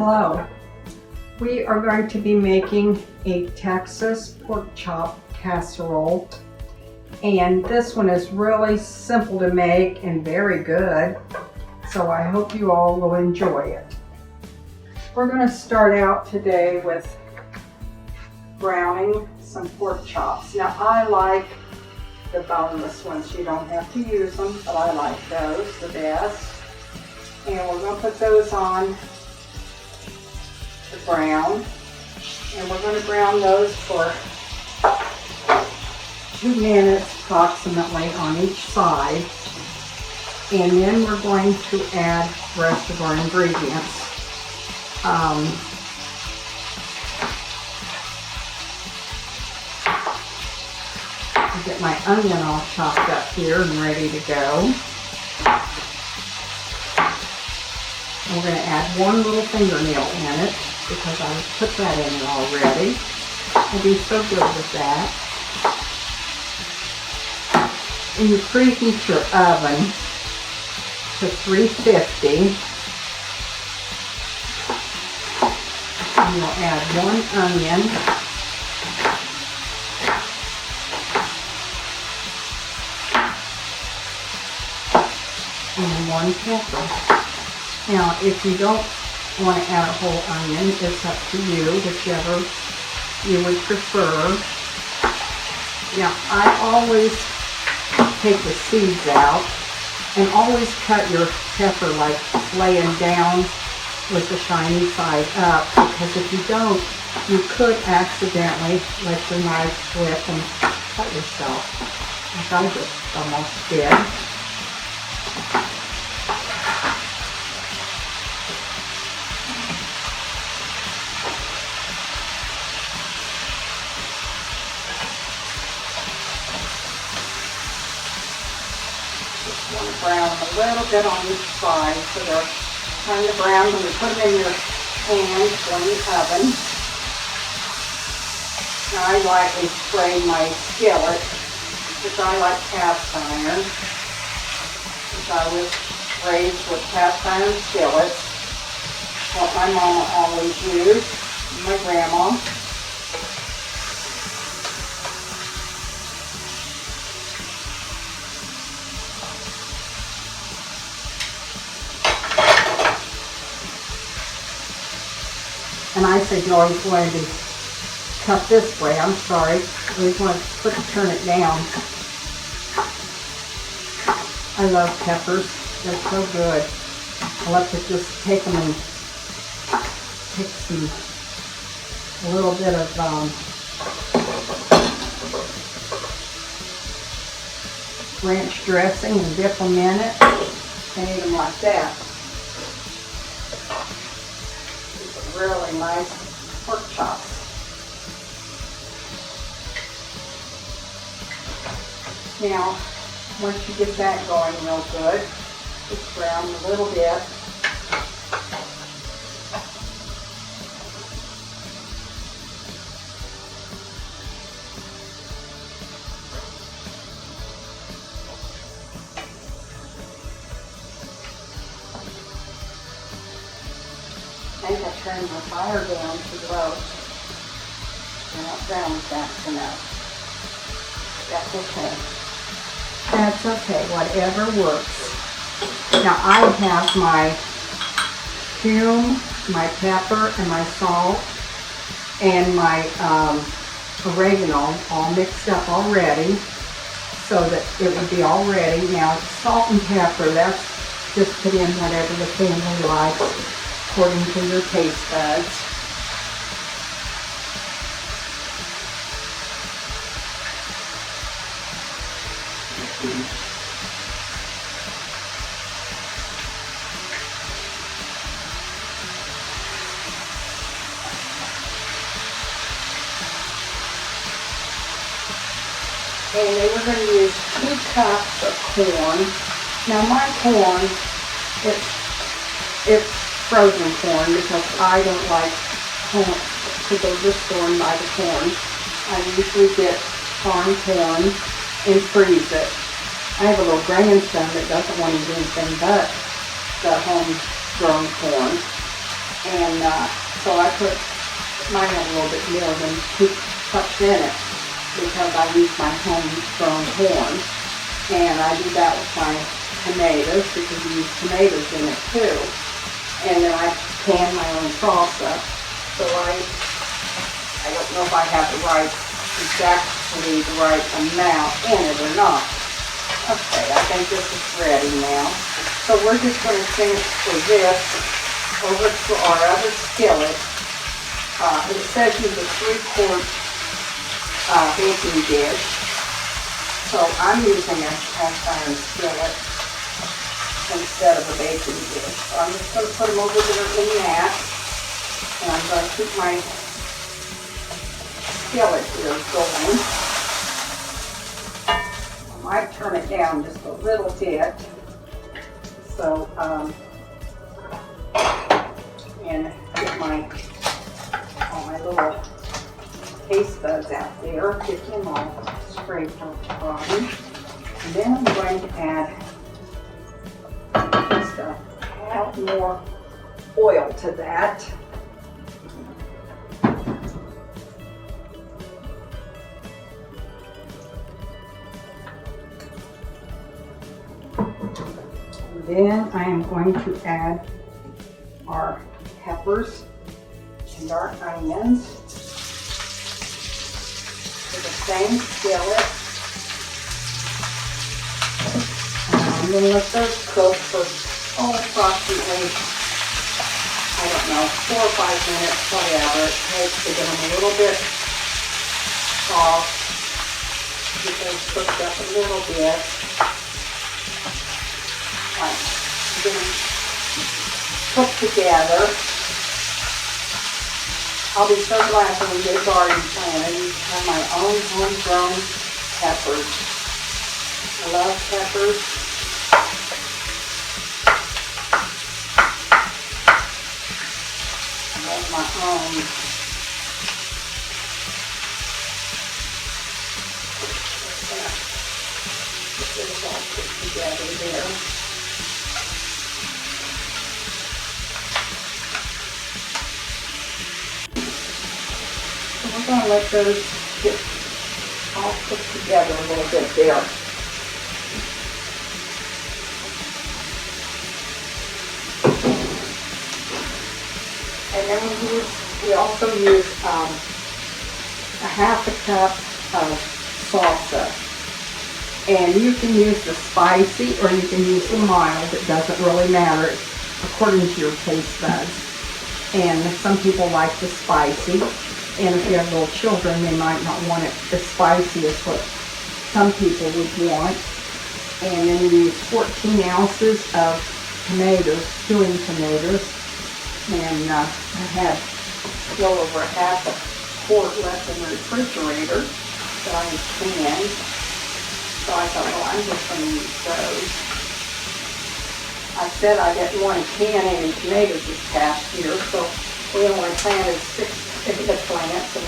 Hello. We are going to be making a Texas pork chop casserole, and this one is really simple to make and very good, so I hope you all will enjoy it. We're going to start out today with browning some pork chops. Now I like the boneless ones. You don't have to use them, but I like those the best. And we're going to put those on the brown. And we're going to brown those for 2 minutes approximately on each side. And then we're going to add the rest of our ingredients. I'll get my onion all chopped up here and ready to go. And we're going to add 1 little fingernail in it because I put that in there already. I do so good with that. And you preheat your oven to 350. And you'll add 1 onion. And 1 pepper. Now, if you don't want to add a whole onion, it's up to you, whichever you would prefer. Now, I always take the seeds out and always cut your pepper like laying down with the shiny side up, because if you don't, you could accidentally let your knife slip and cut yourself, like I just almost did. Brown a little bit on each side, so they're kind of brown when you put them in your pan or in the oven. Now I lightly spray my skillet, which I like cast iron, which I was raised with cast iron skillets, what my mama always used, and my grandma. And I said you always wanted to cut this way. I'm sorry. You always want to turn it down. I love peppers. They're so good. I love to just take them and take a little bit of ranch dressing and dip them in it and eat them like that. Really nice pork chops. Now, once you get that going real good, just brown a little bit. I think I turned my fire down too low. They're not brown fast enough. That's okay. That's okay, whatever works. Now I have my cumin, my pepper, and my salt, and my oregano all mixed up already, so that it would be all ready. Now salt and pepper, that's just put in whatever the family likes, according to your taste buds. And they were going to use 2 cups of corn. Now my corn, it's frozen corn because I don't like corn to go to the store and buy the corn. I usually get farm corn and freeze it. I have a little grandson that doesn't want to do anything but the homegrown corn. And so I put mine a little bit more than 2 cups in it because I use my homegrown corn. And I do that with my tomatoes because you use tomatoes in it too. And then I can my own salsa. So I don't know if I have exactly the right amount in it or not. Okay, I think this is ready now. So we're just going to transfer this over to our other skillet. It says use a 3-quart baking dish. So I'm using a cast iron skillet instead of a baking dish. So I'm just going to put them over there in that. And I'm going to keep my skillet here going. I might turn it down just a little bit. So, and get all my little taste buds out there. Get them all scraped off the bottom. And then I'm going to add just a tad more oil to that. Then I am going to add our peppers and our onions to the same skillet. I'm going to let those cook for approximately, I don't know, 4 or 5 minutes, whatever it takes to get them a little bit soft. Get those cooked up a little bit. Cook together. I'll be so glad when we get a garden planted and have my own homegrown peppers. I love peppers. I love my own. Get this all put together there. We're going to let those get all put together a little bit there. And then we also use a half a cup of salsa. And you can use the spicy or you can use the mild. It doesn't really matter according to your taste buds. And some people like the spicy. And if you have little children, they might not want it as spicy as what some people would want. And then we use 14 ounces of tomatoes, stewing tomatoes. And I had a little over a half a quart left in the refrigerator that I canned. So I thought, well, I'm just going to use those. I said I didn't want to can any tomatoes this past year, so we only planted 6 plants, and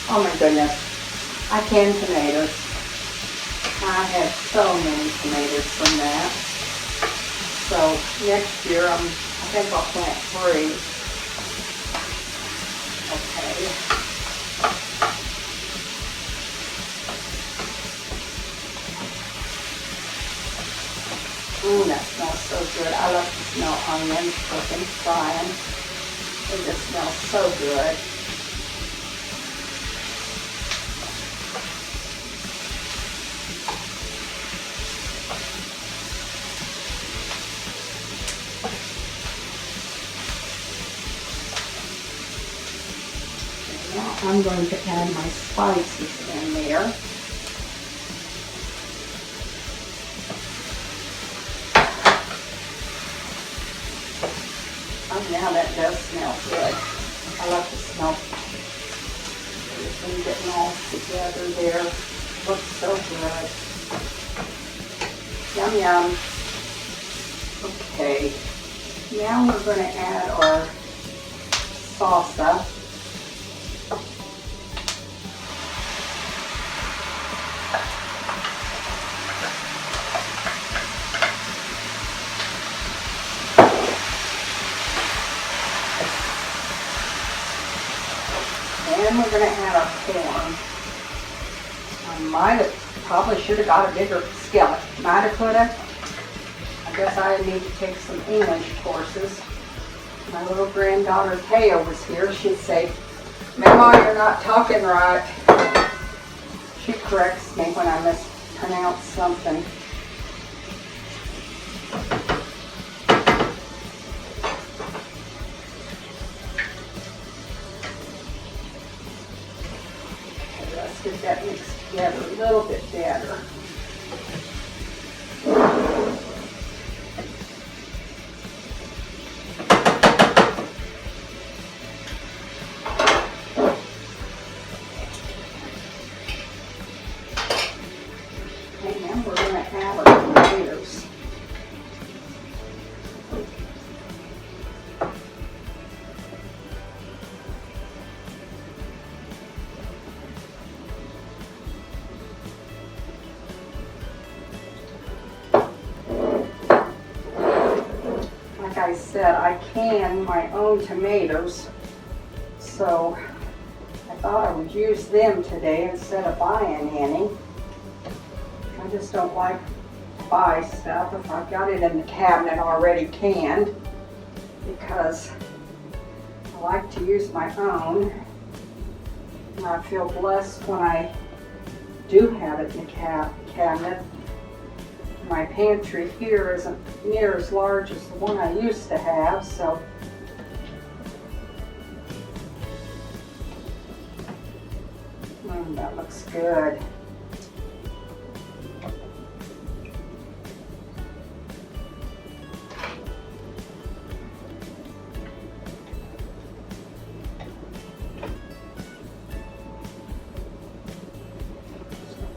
oh my goodness, I canned tomatoes. I had so many tomatoes from that. So next year, I think I'll plant 3. Okay. Ooh, that smells so good. I love to smell onions cooking, frying. It just smells so good. Now I'm going to add my spices in there. Oh, now that does smell good. I love to smell everything getting all together there. Looks so good. Yum, yum. Okay. Now we're going to add our salsa. then we're going to add our corn. Probably should have got a bigger skillet. Might have, could have. I guess I need to take some English courses. My little granddaughter Taya was here. She'd say, "Mama, you're not talking right." She corrects me when I mispronounce something. Okay, let's get that mixed together a little bit better. Like I said, I can my own tomatoes, so I thought I would use them today instead of buying any. I just don't like to buy stuff if I've got it in the cabinet already canned, because I like to use my own, and I feel blessed when I do have it in the cabinet. My pantry here isn't near as large as the one I used to have, so that looks good.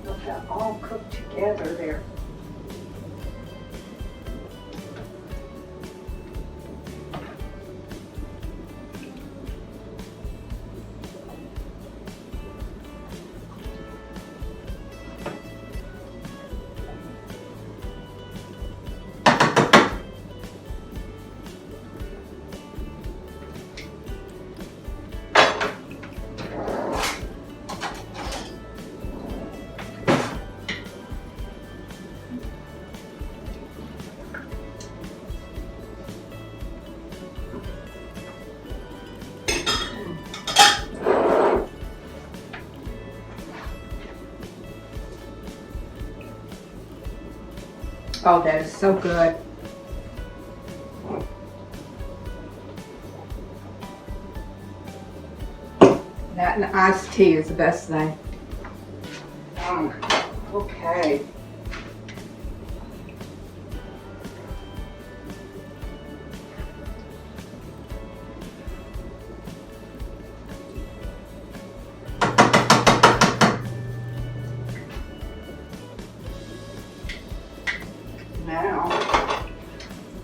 Let that all cook together there. Oh, that is so good. That and iced tea is the best thing. Okay. Now,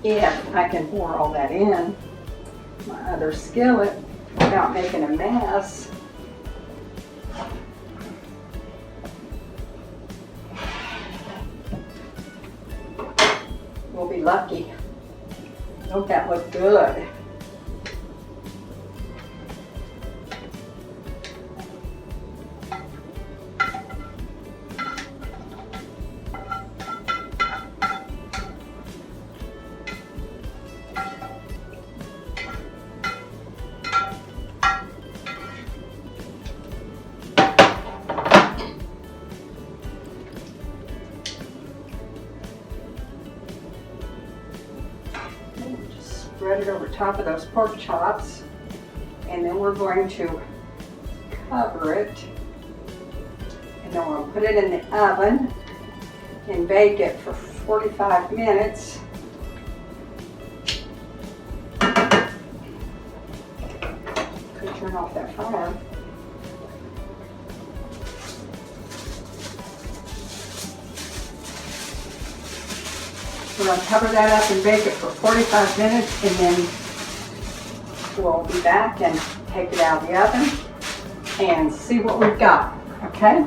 if I can pour all that in my other skillet without making a mess, we'll be lucky. Don't that look good? Spread it over top of those pork chops, and then we're going to cover it, and then we're going to put it in the oven and bake it for 45 minutes. Could turn off that fire. We're going to cover that up and bake it for 45 minutes, and then we'll be back and take it out of the oven and see what we've got, okay?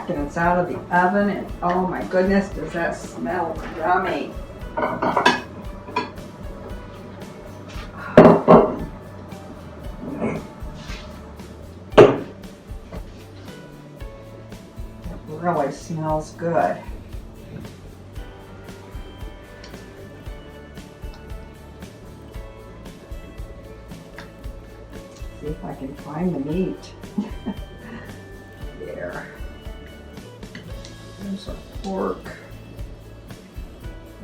back and it's out of the oven, and oh my goodness, does that smell yummy. It really smells good. See if I can find the meat. There. There's our pork.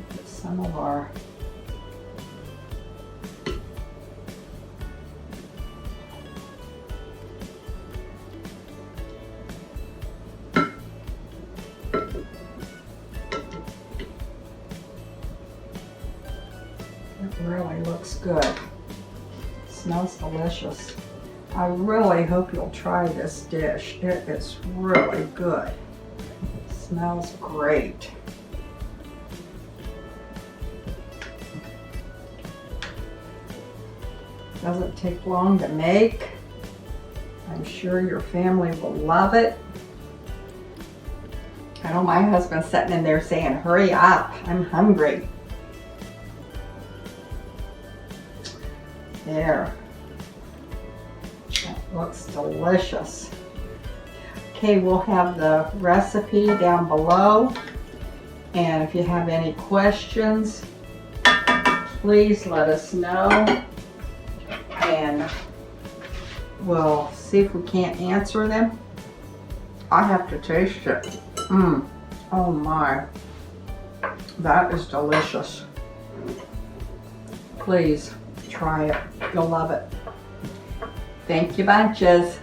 Put some of our It really looks good. Smells delicious. I really hope you'll try this dish. It is really good. Smells great. Doesn't take long to make. I'm sure your family will love it. I know my husband's sitting in there saying, hurry up, I'm hungry. There. That looks delicious. Okay, we'll have the recipe down below. And if you have any questions, please let us know. And we'll see if we can't answer them. I have to taste it. Oh my. That is delicious. Please try it. You'll love it. Thank you bunches.